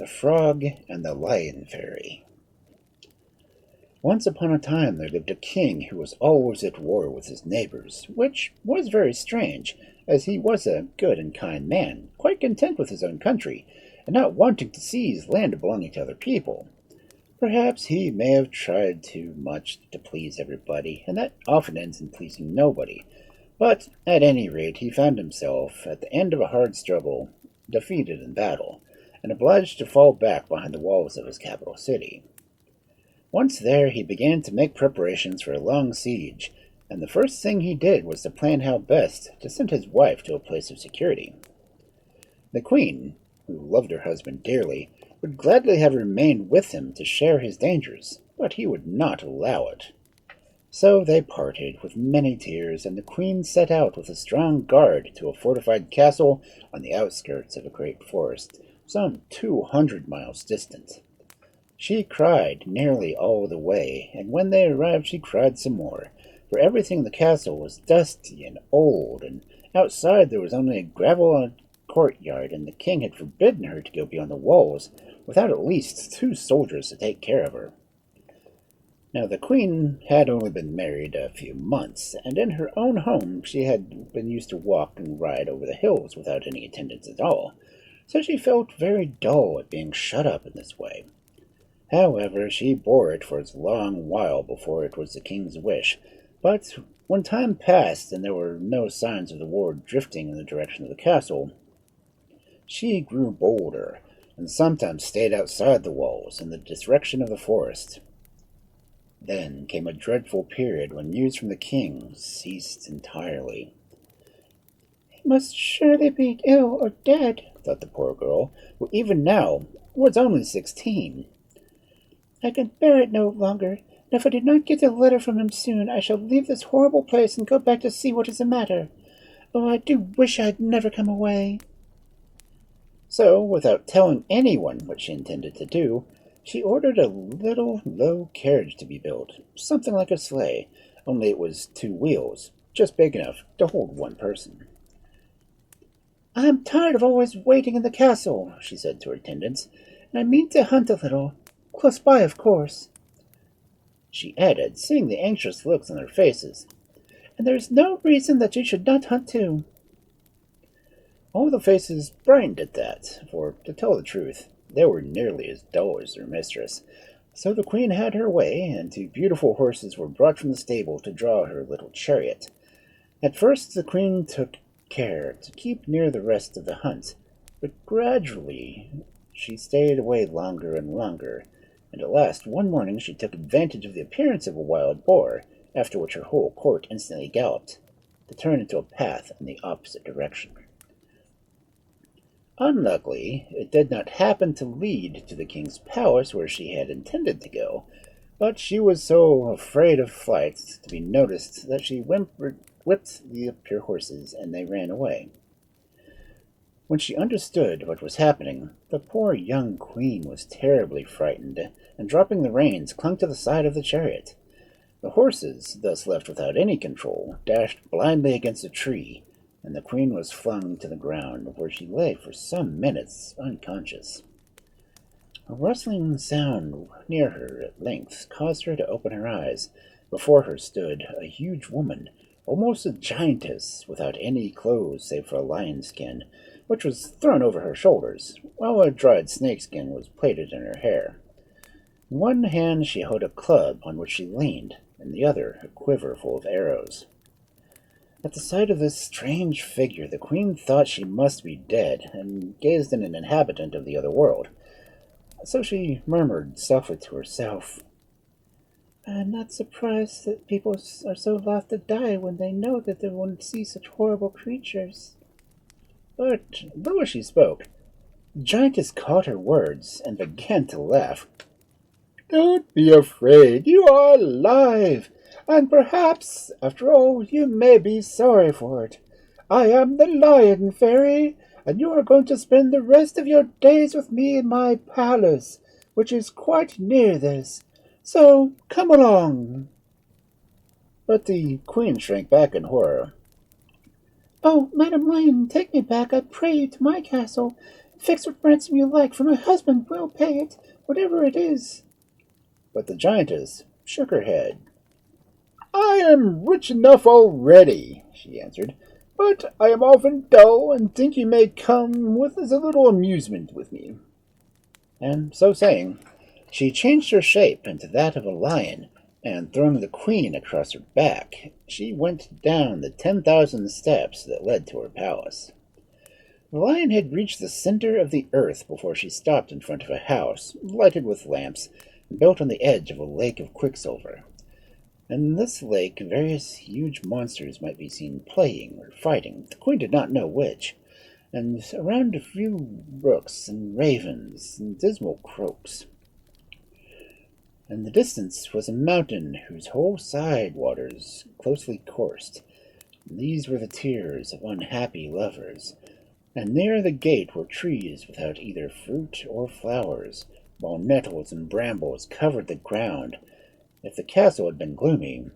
The Frog and the Lion Fairy. Once upon a time there lived a king who was always at war with his neighbors, which was very strange, as he was a good and kind man, quite content with his own country, and not wanting to seize land belonging to other people. Perhaps he may have tried too much to please everybody, and that often ends in pleasing nobody. But at any rate, he found himself, at the end of a hard struggle, defeated in battle, and obliged to fall back behind the walls of his capital city. Once there, he began to make preparations for a long siege, and the first thing he did was to plan how best to send his wife to a place of security. The queen, who loved her husband dearly, would gladly have remained with him to share his dangers, but he would not allow it. So they parted with many tears, and the queen set out with a strong guard to a fortified castle on the outskirts of a great forest, some 200 miles distant. She cried nearly all the way, and when they arrived she cried some more, for everything in the castle was dusty and old, and outside there was only a gravel courtyard, and the king had forbidden her to go beyond the walls without at least 2 soldiers to take care of her. Now the queen had only been married a few months, and in her own home she had been used to walk and ride over the hills without any attendants at all, so she felt very dull at being shut up in this way. However, she bore it for a long while before it was the king's wish, but when time passed and there were no signs of the war drifting in the direction of the castle, she grew bolder, and sometimes stayed outside the walls in the direction of the forest. Then came a dreadful period when news from the king ceased entirely. "He must surely be ill or dead," thought the poor girl, who even now was only 16. "I can bear it no longer, and if I do not get a letter from him soon, I shall leave this horrible place and go back to see what is the matter. Oh, I do wish I had never come away." So, without telling anyone what she intended to do, she ordered a little low carriage to be built, something like a sleigh, only it was 2 wheels, just big enough to hold one person. "I am tired of always waiting in the castle," she said to her attendants, "and I mean to hunt a little. Close by, of course," she added, seeing the anxious looks on their faces. "And there is no reason that you should not hunt too." All the faces brightened at that, for, to tell the truth, they were nearly as dull as their mistress. So the queen had her way, and 2 beautiful horses were brought from the stable to draw her little chariot. At first the queen took care to keep near the rest of the hunt, but gradually she stayed away longer and longer, and at last one morning she took advantage of the appearance of a wild boar, after which her whole court instantly galloped, to turn into a path in the opposite direction. Unluckily, it did not happen to lead to the king's palace where she had intended to go, but she was so afraid of flight to be noticed that she whipped the pure horses, and they ran away. When she understood what was happening, the poor young queen was terribly frightened, and dropping the reins, clung to the side of the chariot. The horses, thus left without any control, dashed blindly against a tree, and the queen was flung to the ground, where she lay for some minutes unconscious. A rustling sound near her at length caused her to open her eyes. Before her stood a huge woman, almost a giantess, without any clothes save for a lion's skin, which was thrown over her shoulders, while a dried snakeskin was plaited in her hair. In one hand she held a club on which she leaned, in the other a quiver full of arrows. At the sight of this strange figure, the queen thought she must be dead, and gazed at an inhabitant of the other world. So she murmured softly to herself, "I am not surprised that people are so loth to die when they know that they won't see such horrible creatures." But though she spoke, the giantess caught her words and began to laugh. "Don't be afraid, you are alive, and perhaps, after all, you may be sorry for it. I am the Lion Fairy, and you are going to spend the rest of your days with me in my palace, which is quite near this. So come along." But the queen shrank back in horror. "Oh, Madam Lion, take me back, I pray you, to my castle. Fix what ransom you like, for my husband will pay it, whatever it is. But the giantess shook her head. I am rich enough already, she answered, but I am often dull, and think you may come with as a little amusement with me. And so saying, she changed her shape into that of a lion, and throwing the queen across her back, she went down the 10,000 steps that led to her palace. The lion had reached the center of the earth before she stopped in front of a house, lighted with lamps, and built on the edge of a lake of quicksilver. In this lake, various huge monsters might be seen playing or fighting, the queen did not know which, and around a few rooks and ravens and dismal croaks. In the distance was a mountain whose whole side waters closely coursed. These were the tears of unhappy lovers, and near the gate were trees without either fruit or flowers, while nettles and brambles covered the ground. If the castle had been gloomy,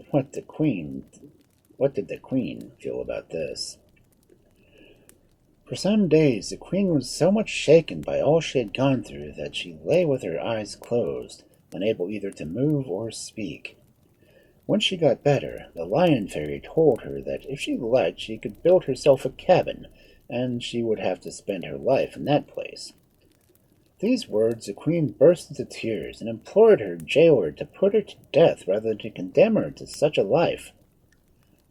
what did the queen feel about this? For some days the queen was so much shaken by all she had gone through that she lay with her eyes closed, unable either to move or speak. When she got better, the lion fairy told her that if she liked she could build herself a cabin, and she would have to spend her life in that place. These words the queen burst into tears and implored her jailer to put her to death rather than to condemn her to such a life.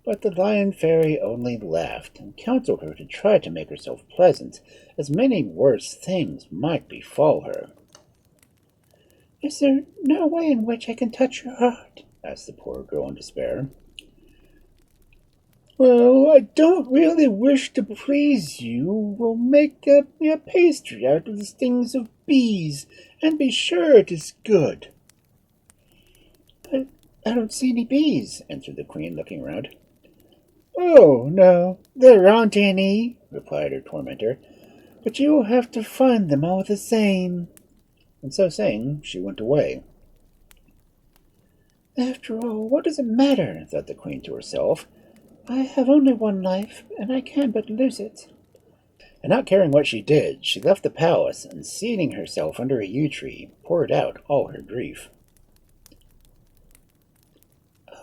But the lion fairy only laughed and counseled her to try to make herself pleasant, as many worse things might befall her. Is there no way in which I can touch your heart? Asked the poor girl in despair. Well, I don't really wish to please you. We'll make me a pastry out of the stings of bees, and be sure it is good. But I don't see any bees, answered the queen, looking around. Oh, no, there aren't any, replied her tormentor, but you will have to find them all the same. And so saying, she went away. After all, what does it matter? Thought the queen to herself. I have only one life, and I can but lose it. And not caring what she did, she left the palace, and seating herself under a yew tree, poured out all her grief.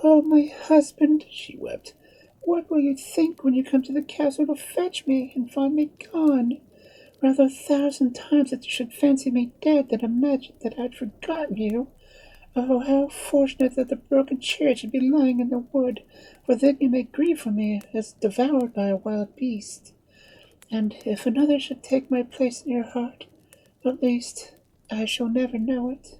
Oh, my husband, she wept, what will you think when you come to the castle to fetch me and find me gone? Rather 1,000 times that you should fancy me dead than imagine that I'd forgotten you. Oh, how fortunate that the broken chariot should be lying in the wood, for then you may grieve for me as devoured by a wild beast. And if another should take my place in your heart, at least I shall never know it.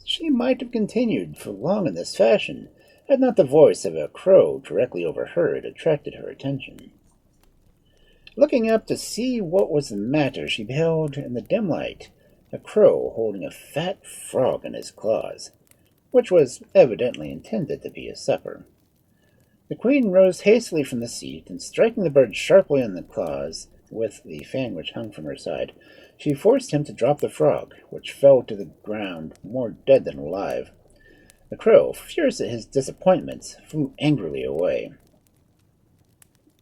She might have continued for long in this fashion, had not the voice of a crow directly overheard attracted her attention. Looking up to see what was the matter, she beheld in the dim light a crow holding a fat frog in his claws, which was evidently intended to be a supper. The queen rose hastily from the seat, and striking the bird sharply on the claws with the fan which hung from her side, she forced him to drop the frog, which fell to the ground more dead than alive. The crow, furious at his disappointment, flew angrily away.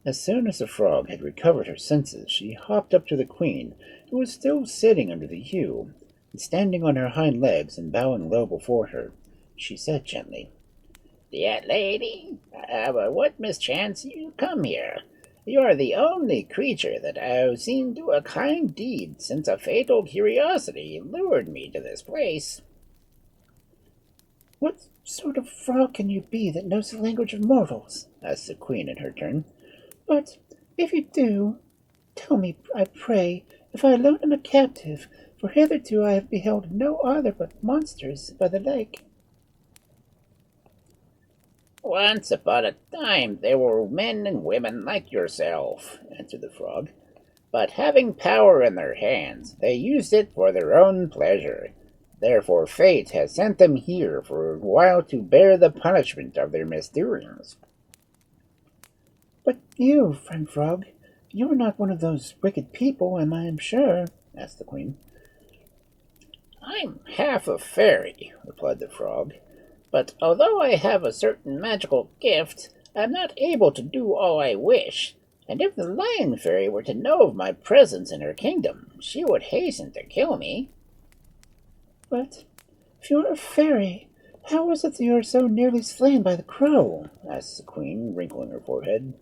As soon as the frog had recovered her senses, she hopped up to the queen, who was still sitting under the yew, and standing on her hind legs and bowing low before her, she said gently, Dear lady, what mischance you come here? You are the only creature that I've seen do a kind deed since a fatal curiosity lured me to this place. What sort of frog can you be that knows the language of mortals? Asked the queen in her turn. But if you do, tell me, I pray, if I alone am a captive, for hitherto I have beheld no other but monsters by the lake. Once upon a time there were men and women like yourself, answered the frog, but having power in their hands, they used it for their own pleasure. Therefore fate has sent them here for a while to bear the punishment of their misdoings. But you, friend Frog, you are not one of those wicked people, I am sure, asked the queen. I'm half a fairy, replied the frog, but although I have a certain magical gift, I'm not able to do all I wish, and if the Lion Fairy were to know of my presence in her kingdom, she would hasten to kill me." "But if you are a fairy, how is it that you are so nearly slain by the crow?" asked the queen, wrinkling her forehead.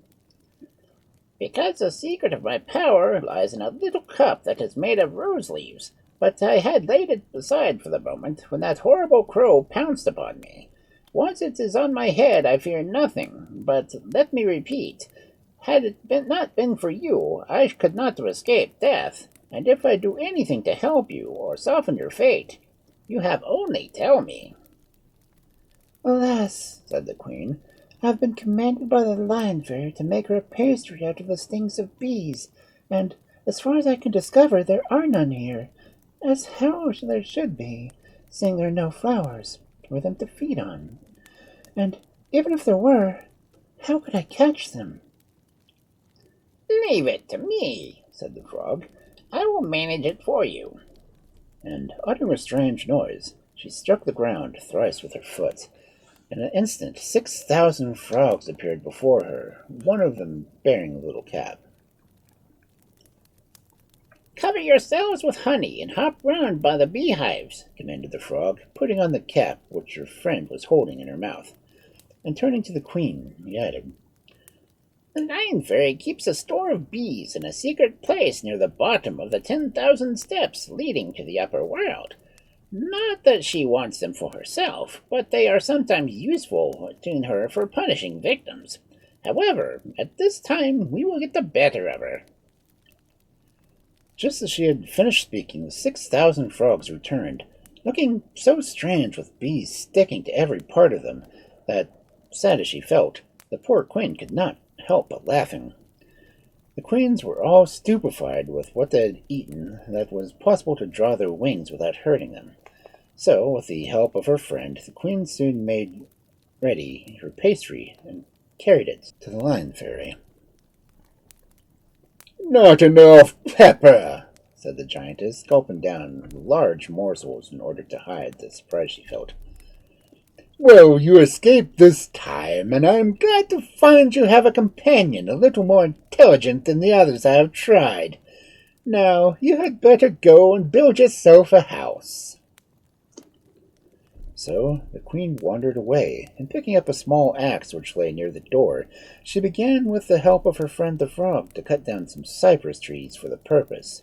"Because the secret of my power lies in a little cup that is made of rose leaves, but I had laid it aside for the moment when that horrible crow pounced upon me. Once it is on my head, I fear nothing, but let me repeat, had not been for you, I could not have escaped death, and if I do anything to help you or soften your fate, you have only tell me." "Alas," said the queen, "I have been commanded by the Lion Fairy to make her a pastry out of the stings of bees, and, as far as I can discover, there are none here, as how there should be, seeing there are no flowers for them to feed on. And even if there were, how could I catch them?" "Leave it to me," said the frog. "I will manage it for you." And, uttering a strange noise, she struck the ground thrice with her foot. In an instant 6,000 frogs appeared before her, one of them bearing a little cap. "Cover yourselves with honey and hop round by the beehives," commanded the frog, Putting on the cap which her friend was holding in her mouth. And turning to the queen, he added, "The Lion Fairy keeps a store of bees in a secret place near the bottom of the 10,000 steps leading to the upper world. Not that she wants them for herself, but they are sometimes useful to her for punishing victims. However, at this time we will get the better of her." Just as she had finished speaking, the 6,000 frogs returned, looking so strange with bees sticking to every part of them that, sad as she felt, the poor queen could not help but laughing. The queens were all stupefied with what they had eaten that was possible to draw their wings without hurting them. So, with the help of her friend, the queen soon made ready her pastry and carried it to the Lion Fairy. "Not enough pepper," said the giantess, gulping down large morsels in order to hide the surprise she felt. "Well, you escaped this time, and I am glad to find you have a companion a little more intelligent than the others I have tried. Now, you had better go and build yourself a house." So the queen wandered away, and picking up a small axe which lay near the door, she began with the help of her friend the frog to cut down some cypress trees for the purpose.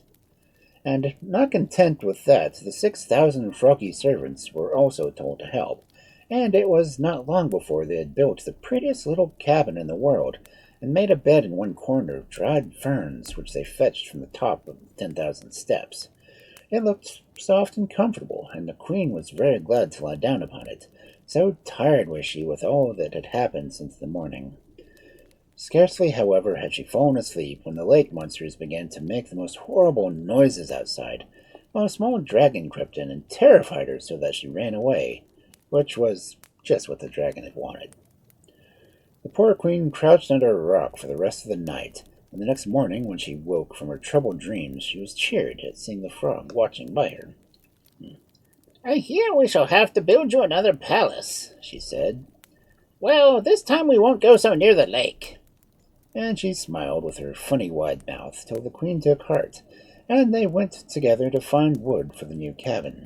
And not content with that, the 6,000 froggy servants were also told to help, and it was not long before they had built the prettiest little cabin in the world, and made a bed in one corner of dried ferns which they fetched from the top of the 10,000 steps. It looked soft and comfortable, and the queen was very glad to lie down upon it, so tired was she with all that had happened since the morning. Scarcely, however, had she fallen asleep when the lake monsters began to make the most horrible noises outside, while a small dragon crept in and terrified her so that she ran away, which was just what the dragon had wanted. The poor queen crouched under a rock for the rest of the night, and the next morning, when she woke from her troubled dreams, she was cheered at seeing the frog watching by her. "I hear we shall have to build you another palace," she said. "Well, this time we won't go so near the lake." And she smiled with her funny wide mouth till the queen took heart, and they went together to find wood for the new cabin.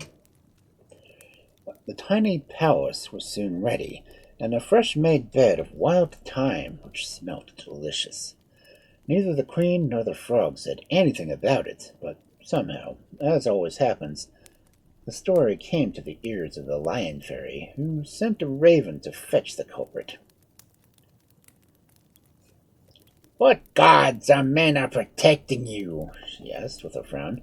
The tiny palace was soon ready, and a fresh-made bed of wild thyme which smelt delicious. Neither the queen nor the frog said anything about it, but somehow, as always happens, the story came to the ears of the Lion Fairy, who sent a raven to fetch the culprit. "What gods or men are protecting you?" she asked with a frown.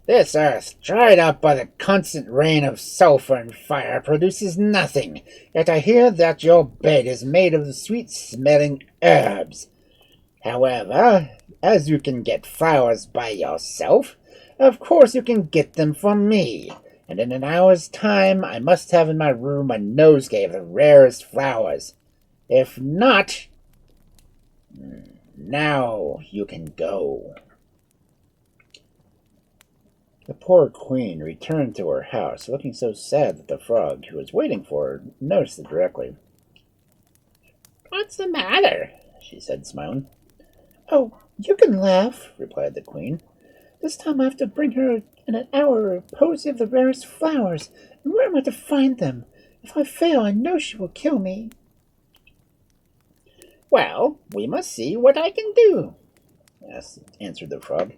"This earth, dried up by the constant rain of sulphur and fire, produces nothing, yet I hear that your bed is made of the sweet-smelling herbs. However, as you can get flowers by yourself, of course you can get them from me, and in an hour's time I must have in my room a nosegay of the rarest flowers. If not, now you can go." The poor queen returned to her house, looking so sad that the frog, who was waiting for her, noticed it directly. "What's the matter?" she said, smiling. Oh, you can laugh, replied the queen. This time I have to bring her in an hour a posy of the rarest flowers, and where am I to find them? If I fail, I know she will kill me. Well, we must see what I can do, answered the frog.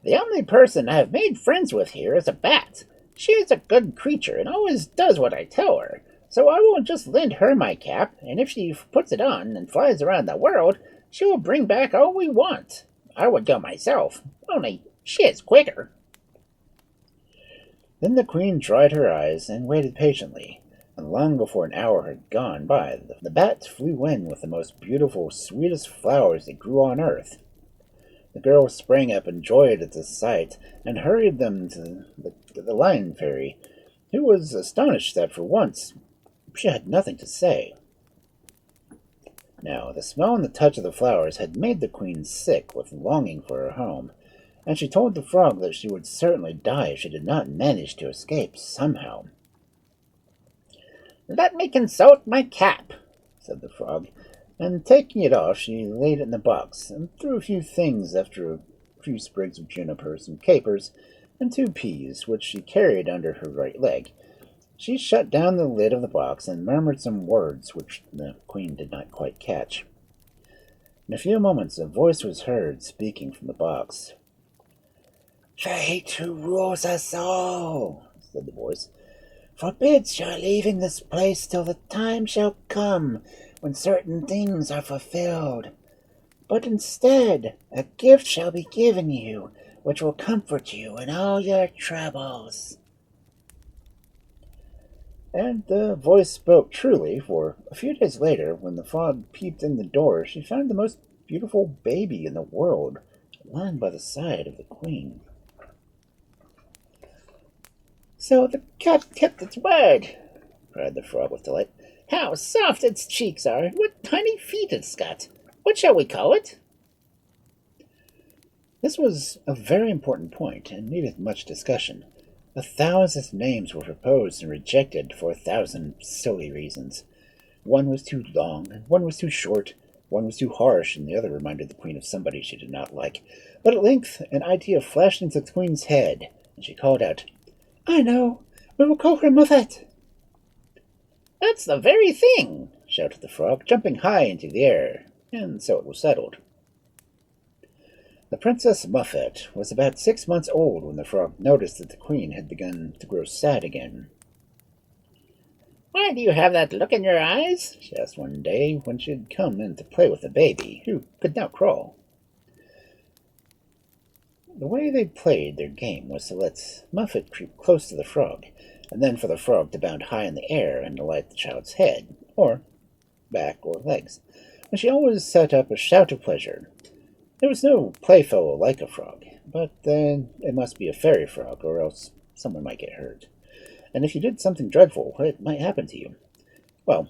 The only person I have made friends with here is a bat. She is a good creature and always does what I tell her, so I will just lend her my cap, and if she puts it on and flies around the world, she will bring back all we want. I would go myself, only she is quicker. Then the queen dried her eyes and waited patiently, and long before an hour had gone by, the bat flew in with the most beautiful, sweetest flowers that grew on earth. The girl sprang up in joy at the sight, and hurried them to the lion fairy, who was astonished that for once she had nothing to say. Now, the smell and the touch of the flowers had made the queen sick with longing for her home, and she told the frog that she would certainly die if she did not manage to escape somehow. Let me consult my cap, said the frog, and taking it off, she laid it in the box, and threw a few things after a few sprigs of juniper, some capers, and 2 peas, which she carried under her right leg. She shut down the lid of the box and murmured some words which the queen did not quite catch. In a few moments a voice was heard speaking from the box. "Fate, who rules us all," said the voice, "forbids your leaving this place till the time shall come when certain things are fulfilled. But instead, a gift shall be given you, which will comfort you in all your troubles." And the voice spoke truly, for a few days later, when the frog peeped in the door, she found the most beautiful baby in the world lying by the side of the queen. So the cat kept its word, cried the frog with delight. How soft its cheeks are, and what tiny feet it's got. What shall we call it? This was a very important point, and needed much discussion. 1,000 names were proposed and rejected for 1,000 silly reasons. One was too long, and one was too short, one was too harsh, and the other reminded the queen of somebody she did not like. But at length an idea flashed into the queen's head, and she called out, "I know! We will call her Muffet!" That's the very thing, shouted the frog, jumping high into the air, and so it was settled. The Princess Muffet was about 6 months old when the frog noticed that the queen had begun to grow sad again. "Why do you have that look in your eyes?" she asked one day when she had come in to play with the baby, who could now crawl. The way they played their game was to let Muffet creep close to the frog, and then for the frog to bound high in the air and alight the child's head, or back, or legs, and she always set up a shout of pleasure. There was no playfellow like a frog, but then it must be a fairy frog, or else someone might get hurt. And if you did something dreadful, it might happen to you. Well,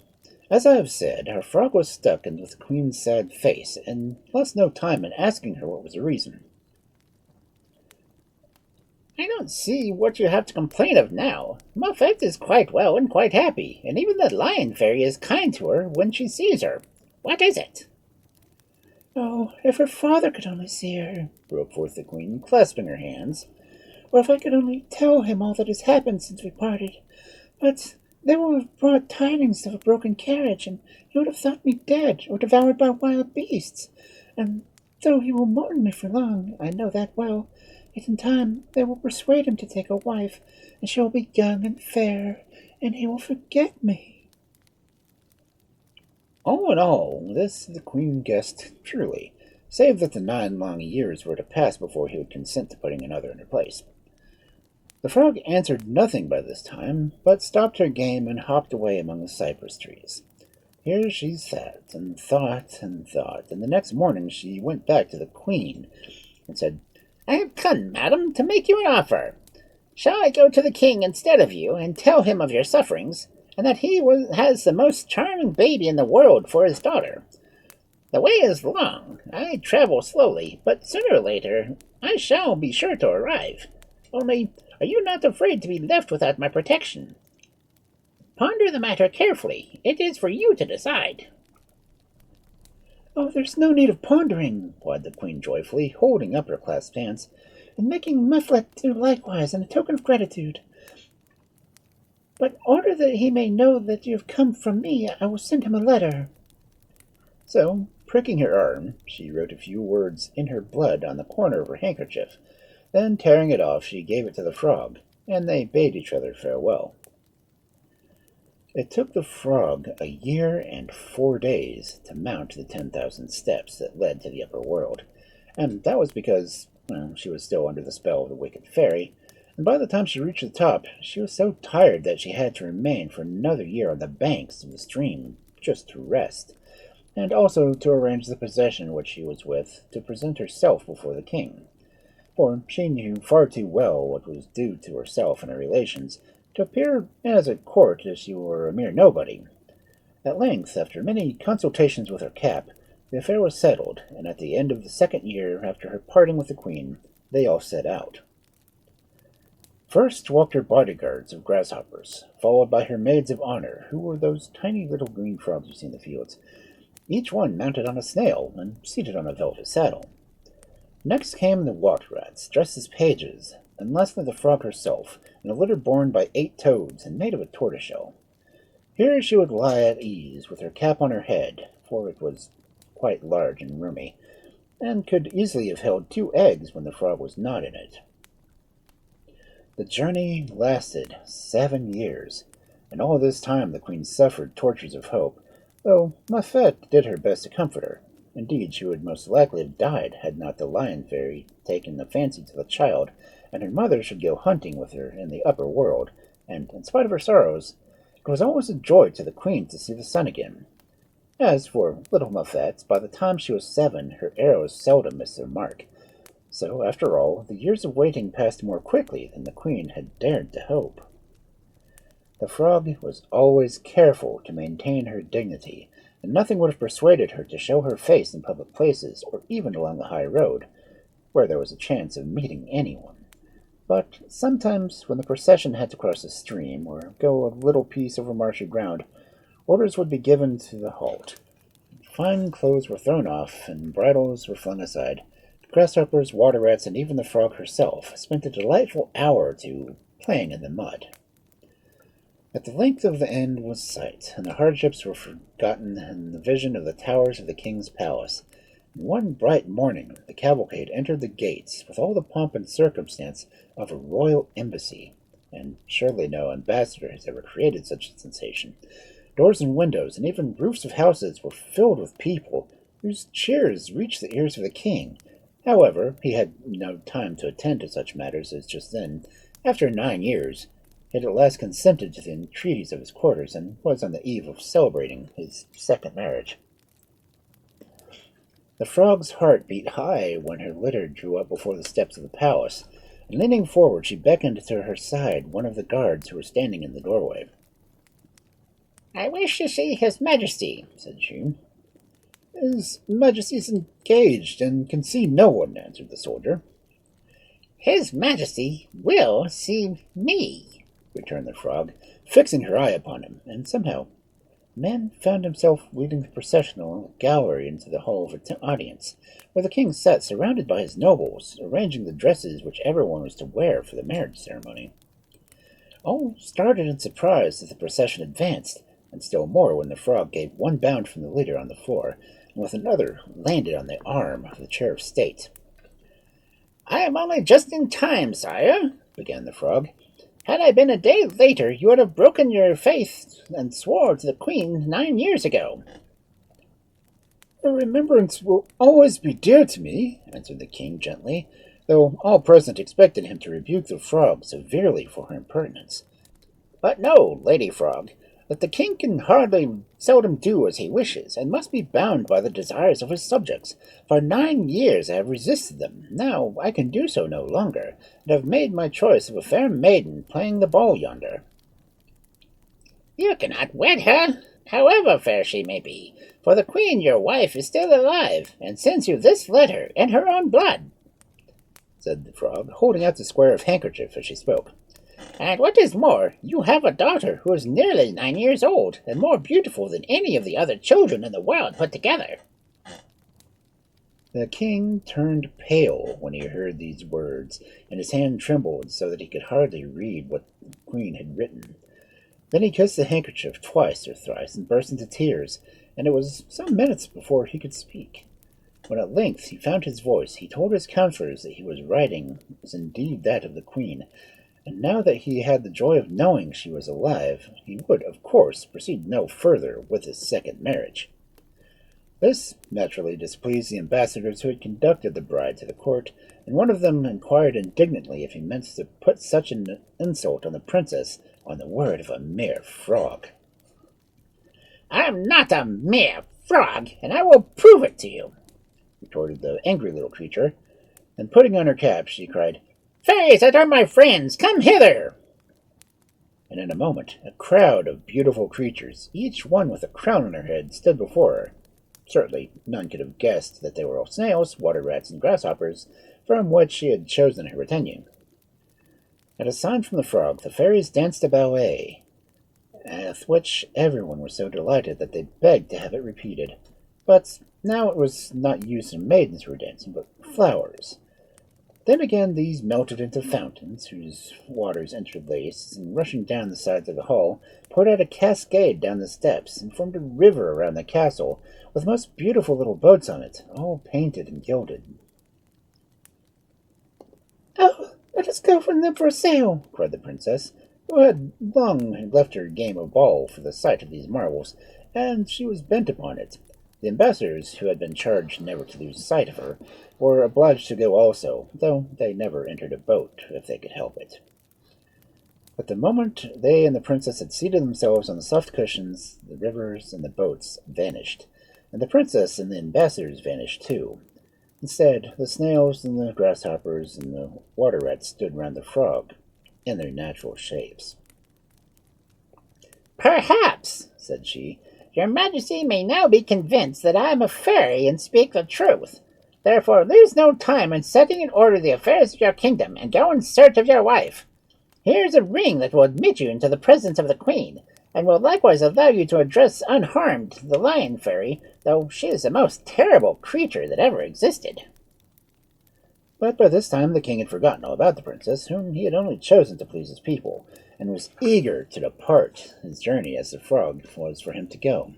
as I have said, our frog was stuck in with the queen's sad face, and lost no time in asking her what was the reason. "I don't see what you have to complain of now. Muffet is quite well and quite happy, and even the lion fairy is kind to her when she sees her. What is it?" "Oh, if her father could only see her," broke forth the queen, clasping her hands. "Or if I could only tell him all that has happened since we parted. But they will have brought tidings of a broken carriage, and he would have thought me dead, or devoured by wild beasts. And though he will mourn me for long, I know that well, yet in time they will persuade him to take a wife, and she will be young and fair, and he will forget me." All in all, this the queen guessed truly, save that the 9 long years were to pass before he would consent to putting another in her place. The frog answered nothing by this time, but stopped her game and hopped away among the cypress trees. Here she sat, and thought, and the next morning she went back to the queen, and said, "I have come, madam, to make you an offer. Shall I go to the king instead of you, and tell him of your sufferings, and that he has the most charming baby in the world for his daughter? The way is long. I travel slowly, but sooner or later I shall be sure to arrive. Only, are you not afraid to be left without my protection? Ponder the matter carefully. It is for you to decide." Oh, there's no need of pondering, replied the queen joyfully, holding up her clasped hands, and making Mufflet do likewise in a token of gratitude. But order that he may know that you have come from me, I will send him a letter. So, pricking her arm, she wrote a few words in her blood on the corner of her handkerchief. Then, tearing it off, she gave it to the frog, and they bade each other farewell. It took the frog 1 year and 4 days to mount the 10,000 steps that led to the upper world, and that was because, well, she was still under the spell of the wicked fairy, and by the time she reached the top, she was so tired that she had to remain for another year on the banks of the stream just to rest, and also to arrange the procession which she was with to present herself before the king, for she knew far too well what was due to herself and her relations to appear as at court as she were a mere nobody. At length, after many consultations with her cap, the affair was settled, and at the end of the 2nd year after her parting with the queen, they all set out. First walked her bodyguards of grasshoppers, followed by her maids of honor, who were those tiny little green frogs you see in the fields, each one mounted on a snail and seated on a velvet saddle. Next came the water rats, dressed as pages, and lastly the frog herself, in a litter borne by 8 toads and made of a tortoiseshell. Here she would lie at ease, with her cap on her head, for it was quite large and roomy, and could easily have held 2 eggs when the frog was not in it. The journey lasted 7 years, and all this time the queen suffered tortures of hope, though Muffet did her best to comfort her. Indeed, she would most likely have died had not the lion fairy taken a fancy to the child, and her mother should go hunting with her in the upper world, and, in spite of her sorrows, it was always a joy to the queen to see the sun again. As for little Muffet, by the time she was 7, her arrows seldom missed their mark. So, after all, the years of waiting passed more quickly than the queen had dared to hope. The frog was always careful to maintain her dignity, and nothing would have persuaded her to show her face in public places, or even along the high road, where there was a chance of meeting anyone. But sometimes, when the procession had to cross a stream, or go a little piece over marshy ground, orders would be given to the halt. Fine clothes were thrown off, and bridles were flung aside. Grasshoppers, water rats, and even the frog herself spent a delightful hour or two playing in the mud. At the length of the end was sight, and the hardships were forgotten in the vision of the towers of the king's palace. And one bright morning the cavalcade entered the gates with all the pomp and circumstance of a royal embassy, and surely no ambassador has ever created such a sensation. Doors and windows, and even roofs of houses, were filled with people, whose cheers reached the ears of the king. However, he had no time to attend to such matters, as just then, after 9 years, he had at last consented to the entreaties of his courtiers, and was on the eve of celebrating his 2nd marriage. The frog's heart beat high when her litter drew up before the steps of the palace, and leaning forward she beckoned to her side one of the guards who were standing in the doorway. "I wish to see His Majesty," said she. "His Majesty's engaged, and can see no one," answered the soldier. "His Majesty will see me," returned the frog, fixing her eye upon him, and somehow the man found himself leading the procession along the gallery into the hall of audience, where the king sat surrounded by his nobles, arranging the dresses which everyone was to wear for the marriage ceremony. All started in surprise as the procession advanced, and still more when the frog gave one bound from the litter on the floor, and with another landed on the arm of the chair of state. "I am only just in time, sire," began the frog. "Had I been a day later, you would have broken your faith and swore to the queen 9 years ago." "Her remembrance will always be dear to me," answered the king gently, though all present expected him to rebuke the frog severely for her impertinence. "But no, Lady Frog, that the king can hardly seldom do as he wishes, and must be bound by the desires of his subjects. For 9 years I have resisted them. Now I can do so no longer, and have made my choice of a fair maiden playing the ball yonder." "You cannot wed her, however fair she may be, for the queen, your wife, is still alive, and sends you this letter in her own blood," said the frog, holding out the square of handkerchief as she spoke. "And what is more, you have a daughter who is nearly 9 years old, and more beautiful than any of the other children in the world put together." The king turned pale when he heard these words, and his hand trembled so that he could hardly read what the queen had written. Then he kissed the handkerchief twice or thrice and burst into tears, and it was some minutes before he could speak. When at length he found his voice, he told his counselors that he was writing was indeed that of the queen, and now that he had the joy of knowing she was alive, he would, of course, proceed no further with his second marriage. This naturally displeased the ambassadors who had conducted the bride to the court, and one of them inquired indignantly if he meant to put such an insult on the princess on the word of a mere frog. "I am not a mere frog, and I will prove it to you," retorted the angry little creature. And putting on her cap, she cried, "Fairies that are my friends, come hither!" And in a moment a crowd of beautiful creatures, each one with a crown on her head, stood before her. Certainly none could have guessed that they were all snails, water rats, and grasshoppers, from which she had chosen her retinue. At a sign from the frog, the fairies danced a ballet, at which everyone was so delighted that they begged to have it repeated. But now it was not youths and maidens who were dancing, but flowers. Then again these melted into fountains, whose waters interlaced, and rushing down the sides of the hall, poured out a cascade down the steps, and formed a river around the castle, with most beautiful little boats on it, all painted and gilded. "Oh, let us go from them for a sail!" cried the princess, who had long left her game of ball for the sight of these marvels, and she was bent upon it. The ambassadors, who had been charged never to lose sight of her, were obliged to go also, though they never entered a boat if they could help it. But the moment they and the princess had seated themselves on the soft cushions, the rivers and the boats vanished, and the princess and the ambassadors vanished too. Instead, the snails and the grasshoppers and the water rats stood round the frog in their natural shapes. "Perhaps," said she, "your majesty may now be convinced that I am a fairy and speak the truth. Therefore lose no time in setting in order the affairs of your kingdom, and go in search of your wife. Here is a ring that will admit you into the presence of the queen, and will likewise allow you to address unharmed the lion fairy, though she is the most terrible creature that ever existed." But by this time the king had forgotten all about the princess, whom he had only chosen to please his people, and was eager to depart his journey as the frog was for him to go.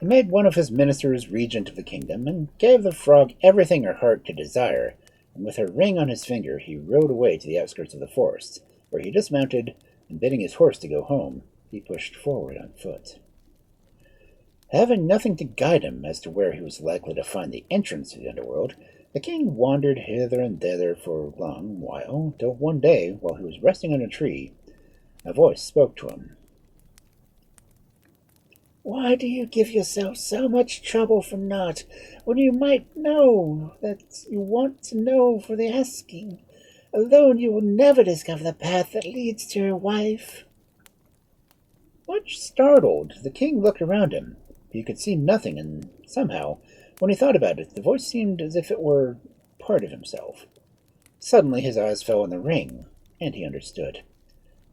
He made one of his ministers regent of the kingdom, and gave the frog everything her heart could desire, and with her ring on his finger he rode away to the outskirts of the forest, where he dismounted, and bidding his horse to go home, he pushed forward on foot. Having nothing to guide him as to where he was likely to find the entrance to the underworld, the king wandered hither and thither for a long while, till one day, while he was resting on a tree, a voice spoke to him. "Why do you give yourself so much trouble for naught, when you might know that you want to know for the asking? Alone you will never discover the path that leads to your wife." Much startled, the king looked around him. He could see nothing, and somehow, when he thought about it, the voice seemed as if it were part of himself. Suddenly his eyes fell on the ring, and he understood.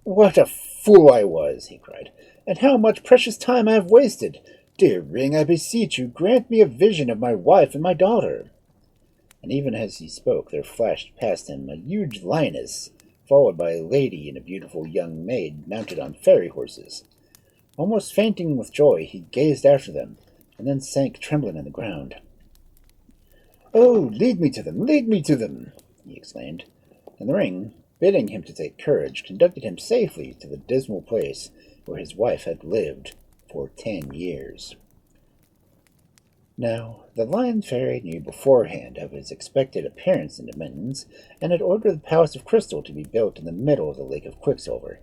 "What a fool I was!" he cried, "and how much precious time I have wasted! Dear ring, I beseech you, grant me a vision of my wife and my daughter." And even as he spoke, there flashed past him a huge lioness, followed by a lady and a beautiful young maid mounted on fairy horses. Almost fainting with joy, he gazed after them, and then sank trembling on the ground. "Oh, lead me to them! Lead me to them!" he exclaimed, and the ring, bidding him to take courage, conducted him safely to the dismal place where his wife had lived for 10 years. Now, the lion fairy knew beforehand of his expected appearance in the mountains, and had ordered the palace of crystal to be built in the middle of the lake of quicksilver,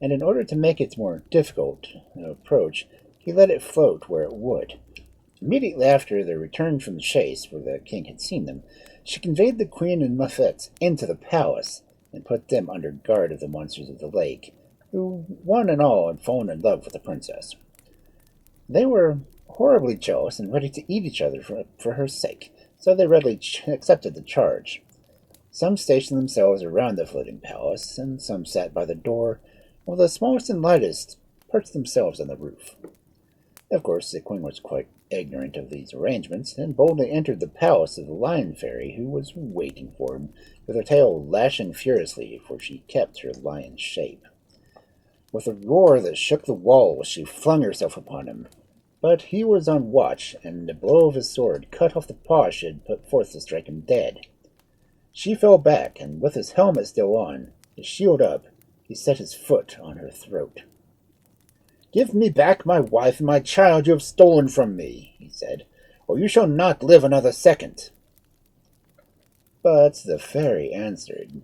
and in order to make it more difficult approach, he let it float where it would. Immediately after their return from the chase, where the king had seen them, she conveyed the queen and Muffet into the palace, and put them under guard of the monsters of the lake, who one and all had fallen in love with the princess. They were horribly jealous and ready to eat each other for her sake, so they readily accepted the charge. Some stationed themselves around the floating palace, and some sat by the door, while the smallest and lightest perched themselves on the roof. Of course, the queen was quite ignorant of these arrangements, and boldly entered the palace of the Lion Fairy, who was waiting for him, with her tail lashing furiously, for she kept her lion's shape. With a roar that shook the walls, she flung herself upon him. But he was on watch, and a blow of his sword cut off the paw she had put forth to strike him dead. She fell back, and with his helmet still on, his shield up, he set his foot on her throat. "Give me back my wife and my child you have stolen from me," he said, "or you shall not live another second." But the fairy answered,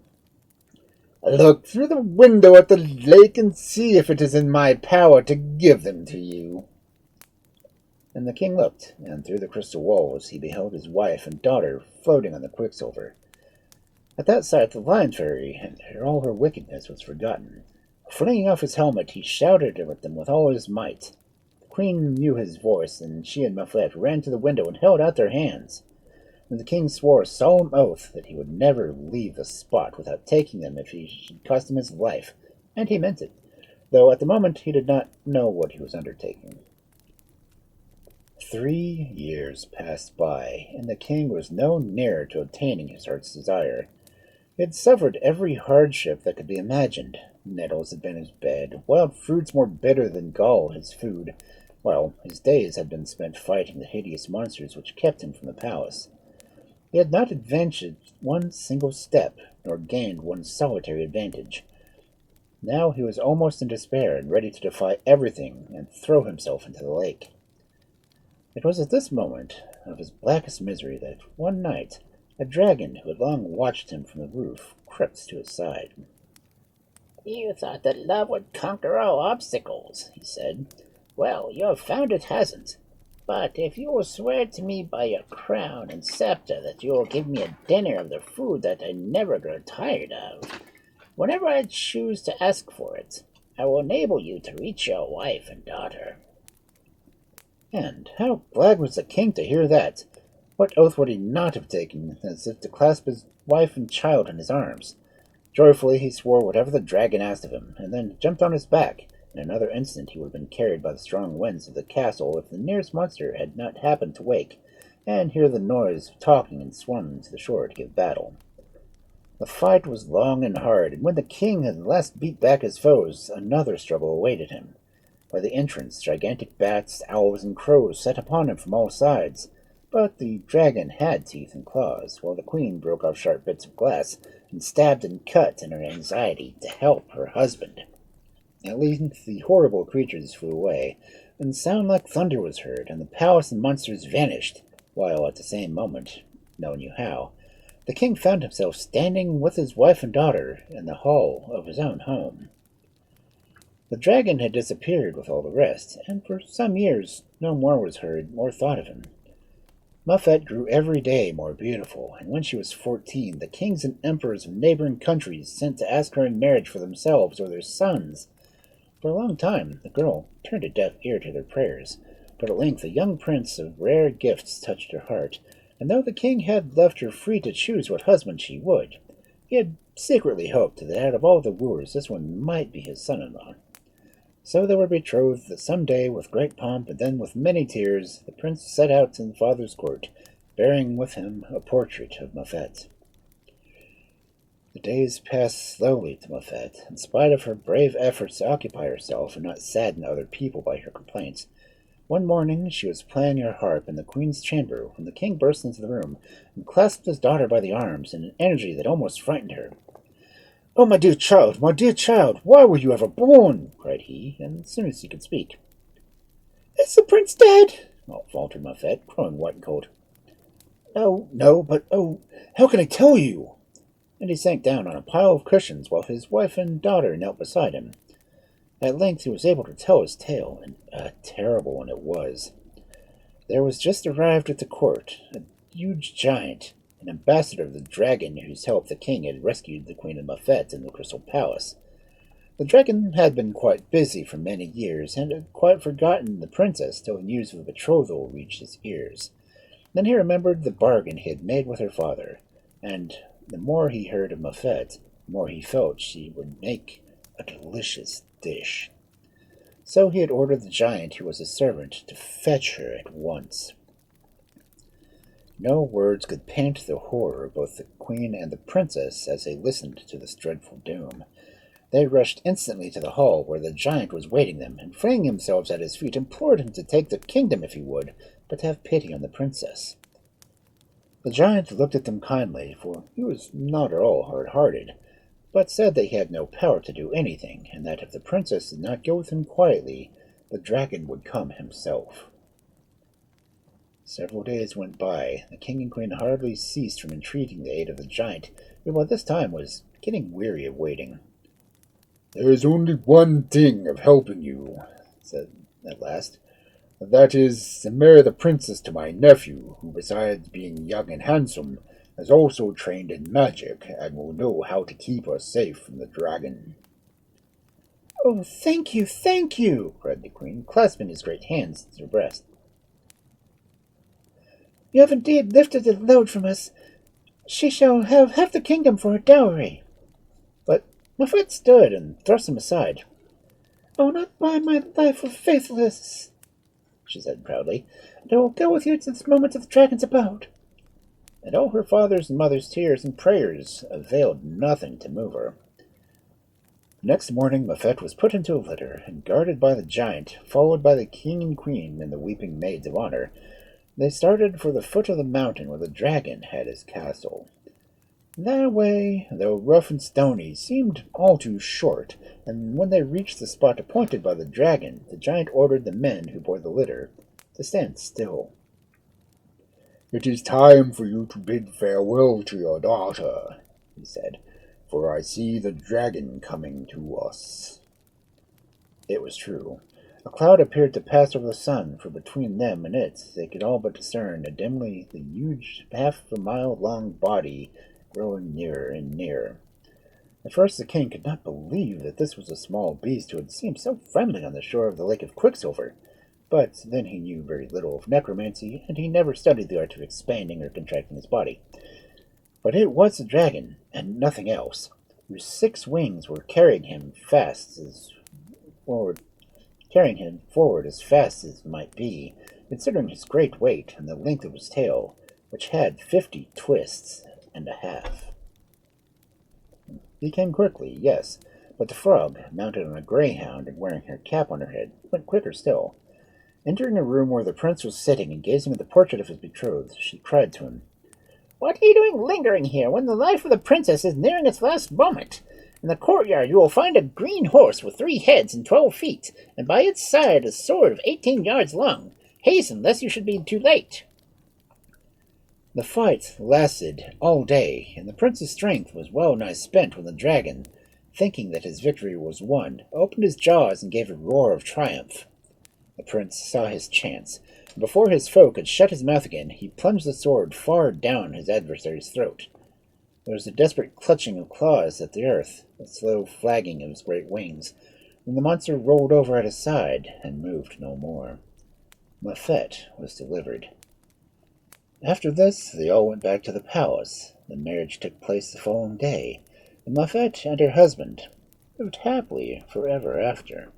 "Look through the window at the lake and see if it is in my power to give them to you." And the king looked, and through the crystal walls he beheld his wife and daughter floating on the quicksilver. At that sight the Lion Fairy and all her wickedness was forgotten. Flinging off his helmet, he shouted at them with all his might. The queen knew his voice, and she and Muffet ran to the window and held out their hands. And the king swore a solemn oath that he would never leave the spot without taking them if he should cost him his life, and he meant it, though at the moment he did not know what he was undertaking. 3 years passed by, and the king was no nearer to obtaining his heart's desire. He had suffered every hardship that could be imagined. Nettles had been his bed, wild fruits more bitter than gall his food, while his days had been spent fighting the hideous monsters which kept him from the palace. He had not adventured one single step, nor gained one solitary advantage. Now he was almost in despair, and ready to defy everything and throw himself into the lake. It was at this moment of his blackest misery that one night a dragon, who had long watched him from the roof, crept to his side. "You thought that love would conquer all obstacles," he said. "Well, you have found it hasn't. But if you will swear to me by your crown and scepter that you will give me a dinner of the food that I never grow tired of, whenever I choose to ask for it, I will enable you to reach your wife and daughter." And how glad was the king to hear that! What oath would he not have taken, as if to clasp his wife and child in his arms? Joyfully he swore whatever the dragon asked of him, and then jumped on his back. In another instant he would have been carried by the strong winds of the castle if the nearest monster had not happened to wake, and hear the noise of talking and swum to the shore to give battle. The fight was long and hard, and when the king had at last beat back his foes, another struggle awaited him. By the entrance, gigantic bats, owls, and crows set upon him from all sides. But the dragon had teeth and claws, while the queen broke off sharp bits of glass and stabbed and cut in her anxiety to help her husband. At length the horrible creatures flew away, and a sound like thunder was heard, and the palace and monsters vanished, while at the same moment, no one knew how, the king found himself standing with his wife and daughter in the hall of his own home. The dragon had disappeared with all the rest, and for some years no more was heard or thought of him. Muffet grew every day more beautiful, and when she was 14, the kings and emperors of neighboring countries sent to ask her in marriage for themselves or their sons. For a long time the girl turned a deaf ear to their prayers, but at length a young prince of rare gifts touched her heart, and though the king had left her free to choose what husband she would, he had secretly hoped that out of all the wooers this one might be his son-in-law. So they were betrothed that some day with great pomp, and then with many tears the prince set out in the father's court, bearing with him a portrait of Muffet. The days passed slowly to Muffet, in spite of her brave efforts to occupy herself and not sadden other people by her complaints. One morning she was playing her harp in the queen's chamber when the king burst into the room and clasped his daughter by the arms in an energy that almost frightened her. "Oh, my dear child, why were you ever born?" cried he, and as soon as he could speak. "Is the prince dead?" faltered Muffet, growing white and cold. No, but how can I tell you?" And he sank down on a pile of cushions while his wife and daughter knelt beside him. At length he was able to tell his tale, and a terrible one it was. There was just arrived at the court a huge giant, an ambassador of the dragon whose help the king had rescued the Queen of Muffet in the Crystal Palace. The dragon had been quite busy for many years, and had quite forgotten the princess till the news of the betrothal reached his ears. Then he remembered the bargain he had made with her father, and the more he heard of Muffet, the more he felt she would make a delicious dish. So he had ordered the giant who was his servant to fetch her at once. No words could paint the horror of both the queen and the princess as they listened to this dreadful doom. They rushed instantly to the hall where the giant was waiting them, and flinging themselves at his feet, implored him to take the kingdom if he would, but to have pity on the princess. The giant looked at them kindly, for he was not at all hard-hearted, but said that he had no power to do anything, and that if the princess did not go with him quietly, the dragon would come himself. Several days went by. The king and queen hardly ceased from entreating the aid of the giant, who by this time was getting weary of waiting. "There is only one thing of helping you," said at last. "That is, to marry the princess to my nephew, who, besides being young and handsome, is also trained in magic, and will know how to keep us safe from the dragon." "Oh, thank you!" cried the queen, clasping his great hands to her breast. "You have indeed lifted the load from us. She shall have half the kingdom for her dowry." But Muffet stood and thrust him aside. "I will not buy my life with faithlessness," she said proudly, "and I will go with you to this moment of the dragon's abode." And all her father's and mother's tears and prayers availed nothing to move her. Next morning Muffet was put into a litter, and guarded by the giant, followed by the king and queen and the weeping maids of honor, they started for the foot of the mountain where the dragon had his castle. That way, though rough and stony, seemed all too short, and when they reached the spot appointed by the dragon, the giant ordered the men who bore the litter to stand still. "It is time for you to bid farewell to your daughter," he said, "for I see the dragon coming to us." It was true. A cloud appeared to pass over the sun, for between them and it they could all but discern dimly the huge half-a-mile-long body growing nearer and nearer. At first the king could not believe that this was a small beast who had seemed so friendly on the shore of the Lake of Quicksilver, but then he knew very little of necromancy, and he never studied the art of expanding or contracting his body. But it was the dragon, and nothing else, whose 6 wings were carrying him forward as fast as might be, considering his great weight and the length of his tail, which had 50 twists and a half. He came quickly, yes, but the frog, mounted on a greyhound and wearing her cap on her head, went quicker still. Entering a room where the prince was sitting and gazing at the portrait of his betrothed, she cried to him, "What are you doing lingering here when the life of the princess is nearing its last moment? In the courtyard you will find a green horse with 3 heads and 12 feet, and by its side a sword of 18 yards long. Hasten, lest you should be too late." The fight lasted all day, and the prince's strength was well nigh spent when the dragon, thinking that his victory was won, opened his jaws and gave a roar of triumph. The prince saw his chance, and before his foe could shut his mouth again, he plunged the sword far down his adversary's throat. There was a desperate clutching of claws at the earth, a slow flagging of his great wings, when the monster rolled over at his side and moved no more. Muffet was delivered. After this, they all went back to the palace. The marriage took place the following day, and Muffet and her husband lived happily forever after.